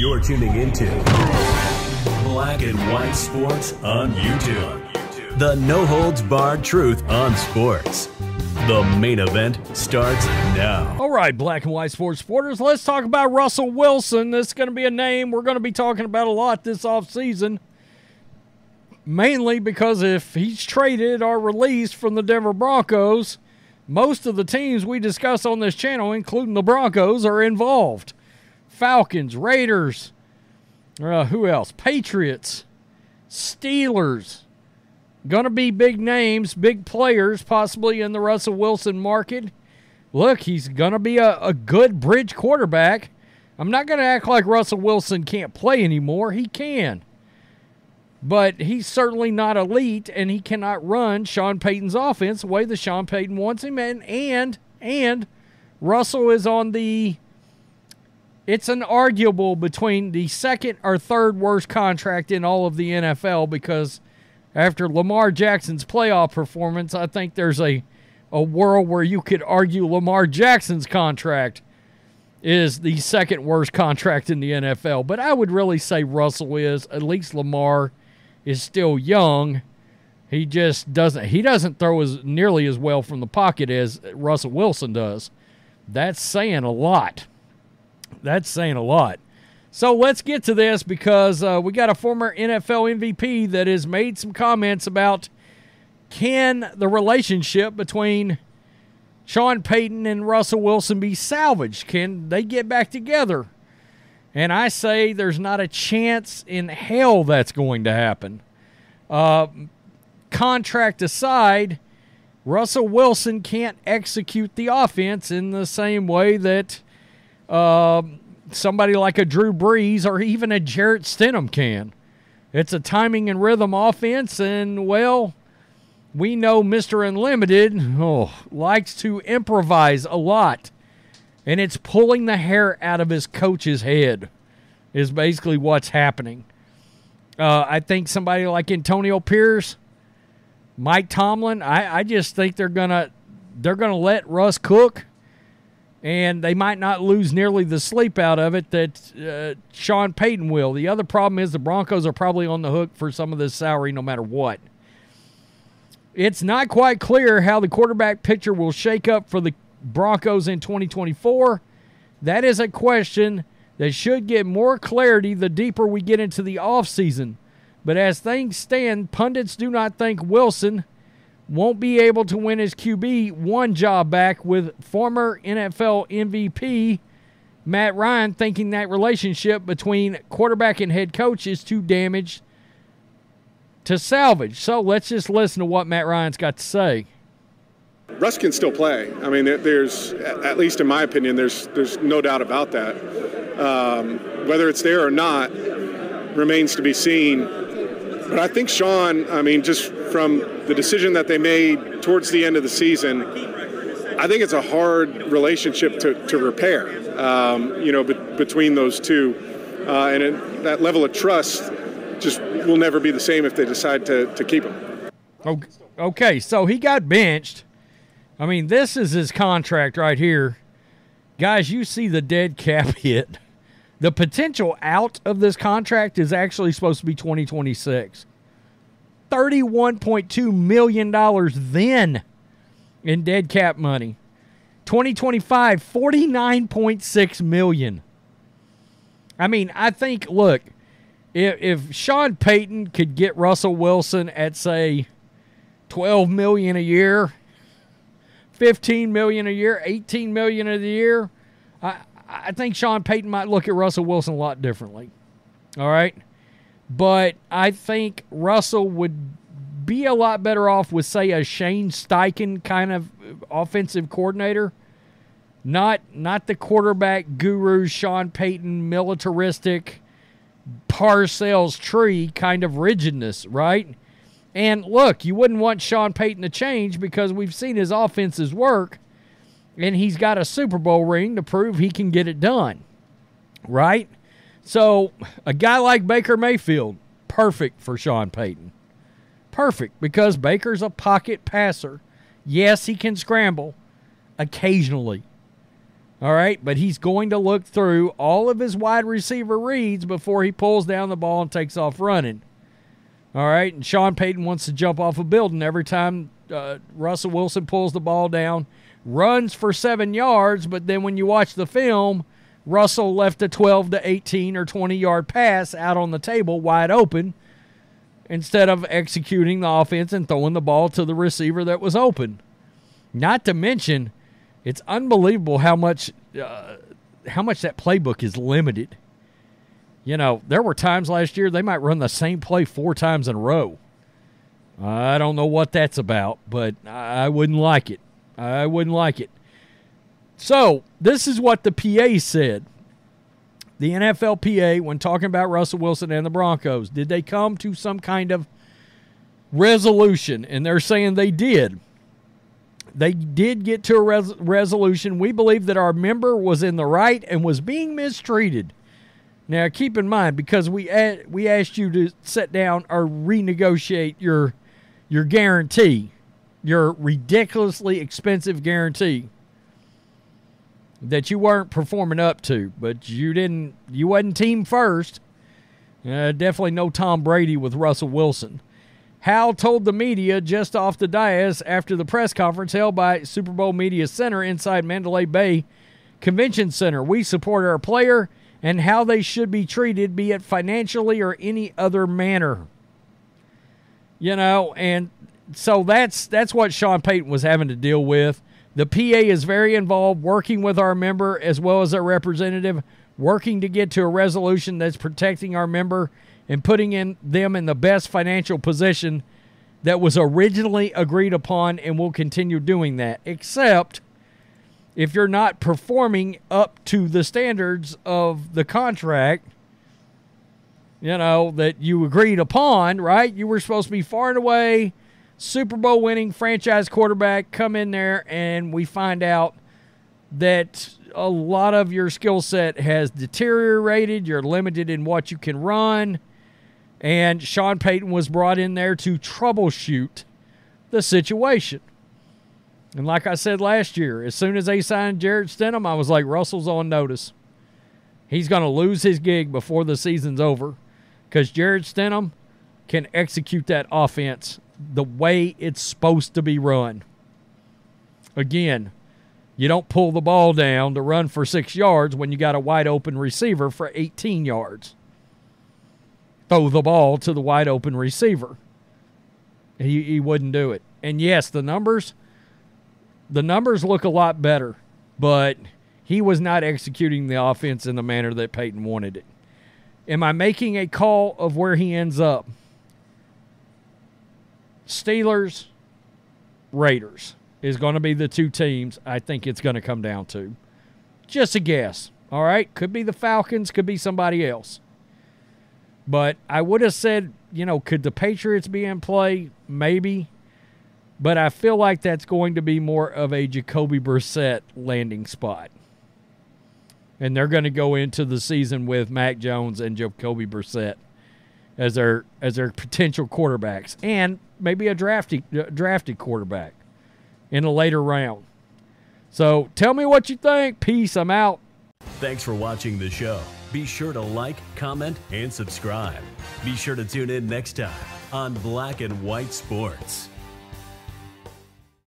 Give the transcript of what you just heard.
You're tuning into Black and White Sports on YouTube. The no-holds-barred truth on sports. The main event starts now. All right, Black and White Sports supporters, let's talk about Russell Wilson. This is going to be a name we're going to be talking about a lot this offseason, mainly because if he's traded or released from the Denver Broncos, most of the teams we discuss on this channel, including the Broncos, are involved. Falcons, Raiders, who else? Patriots, Steelers. Going to be big names, big players possibly in the Russell Wilson market. Look, he's going to be a good bridge quarterback. I'm not going to act like Russell Wilson can't play anymore. He can. But he's certainly not elite, and he cannot run Sean Payton's offense the way that Sean Payton wants him. And Russell is on the, it's an arguable between the second or third worst contract in all of the NFL, because after Lamar Jackson's playoff performance, I think there's a world where you could argue Lamar Jackson's contract is the second worst contract in the NFL. But I would really say Russell is. At least Lamar is still young. He just doesn't throw as nearly as well from the pocket as Russell Wilson does. That's saying a lot. That's saying a lot. So let's get to this, because we got a former NFL MVP that has made some comments about, can the relationship between Sean Payton and Russell Wilson be salvaged? Can they get back together? And I say there's not a chance in hell that's going to happen. Contract aside, Russell Wilson can't execute the offense in the same way that somebody like a Drew Brees or even a Jarrett Stidham can. It's a timing and rhythm offense, and, well, we know Mr. Unlimited likes to improvise a lot. And it's pulling the hair out of his coach's head is basically what's happening. I think somebody like Antonio Pierce, Mike Tomlin, I just think they're gonna let Russ cook, and they might not lose nearly the sleep out of it that Sean Payton will. The other problem is the Broncos are probably on the hook for some of this salary no matter what. It's not quite clear how the quarterback picture will shake up for the Broncos in 2024. That is a question that should get more clarity the deeper we get into the offseason. But as things stand, pundits do not think Wilson won't be able to win his QB1 job back, with former NFL MVP Matt Ryan thinking that relationship between quarterback and head coach is too damaged to salvage. So let's just listen to what Matt Ryan's got to say. Russ can still play. I mean, there's, at least in my opinion, there's no doubt about that. Whether it's there or not remains to be seen. But I think Sean, I mean, just from the decision that they made towards the end of the season, I think it's a hard relationship to repair, between those two. And that level of trust just will never be the same if they decide to keep him. Okay, so he got benched. I mean, this is his contract right here. Guys, you see the dead cap hit. The potential out of this contract is actually supposed to be 2026. $31.2 million then in dead cap money. 2025, $49.6 million. I mean, I think, look, if Sean Payton could get Russell Wilson at, say, $12 million a year, $15 million a year, $18 million a year, I think Sean Payton might look at Russell Wilson a lot differently. All right? But I think Russell would be a lot better off with, say, a Shane Steichen kind of offensive coordinator. Not the quarterback guru, Sean Payton, militaristic, Parcells tree kind of rigidness, right? And look, you wouldn't want Sean Payton to change because we've seen his offenses work, and he's got a Super Bowl ring to prove he can get it done, right? So a guy like Baker Mayfield, perfect for Sean Payton. Perfect, because Baker's a pocket passer. Yes, he can scramble occasionally. All right, but he's going to look through all of his wide receiver reads before he pulls down the ball and takes off running. All right, and Sean Payton wants to jump off a building every time Russell Wilson pulls the ball down, runs for 7 yards, but then when you watch the film, Russell left a 12 to 18 or 20-yard pass out on the table wide open instead of executing the offense and throwing the ball to the receiver that was open. Not to mention, it's unbelievable how much that playbook is limited. You know, there were times last year they might run the same play 4 times in a row. I don't know what that's about, but I wouldn't like it. I wouldn't like it. So, this is what the PA said. The NFL PA, when talking about Russell Wilson and the Broncos, did they come to some kind of resolution? And they're saying they did. They did get to a resolution. We believe that our member was in the right and was being mistreated. Now, keep in mind, because we asked you to sit down or renegotiate your guarantee, your ridiculously expensive guarantee that you weren't performing up to, but you wasn't team first. Definitely no Tom Brady with Russell Wilson. Hal told the media just off the dais after the press conference held by Super Bowl Media Center inside Mandalay Bay Convention Center, "We support our player and how they should be treated, be it financially or any other manner." You know, and so that's what Sean Payton was having to deal with. The PA is very involved, working with our member as well as our representative, working to get to a resolution that's protecting our member and putting them in the best financial position that was originally agreed upon, and will continue doing that, except if you're not performing up to the standards of the contract, you know, that you agreed upon, right? You were supposed to be far and away Super Bowl winning franchise quarterback, come in there and we find out that a lot of your skill set has deteriorated. You're limited in what you can run. And Sean Payton was brought in there to troubleshoot the situation. And like I said last year, as soon as they signed Jarrett Stidham, I was like, Russell's on notice. He's going to lose his gig before the season's over because Jarrett Stidham can execute that offense the way it's supposed to be run. Again, you don't pull the ball down to run for 6 yards when you got a wide open receiver for 18 yards. Throw the ball to the wide open receiver. He wouldn't do it. And yes, the numbers look a lot better, but he was not executing the offense in the manner that Payton wanted it. Am I making a call of where he ends up? Steelers, Raiders is going to be the 2 teams I think it's going to come down to. Just a guess, all right? Could be the Falcons, could be somebody else. But I would have said, you know, could the Patriots be in play? Maybe. But I feel like that's going to be more of a Jacoby Brissett landing spot. And they're going to go into the season with Mac Jones and Jacoby Brissett as their potential quarterbacks, and maybe a drafted quarterback in a later round. So tell me what you think. Peace. I'm out. Thanks for watching the show. Be sure to like, comment, and subscribe. Be sure to tune in next time on Black and White Sports.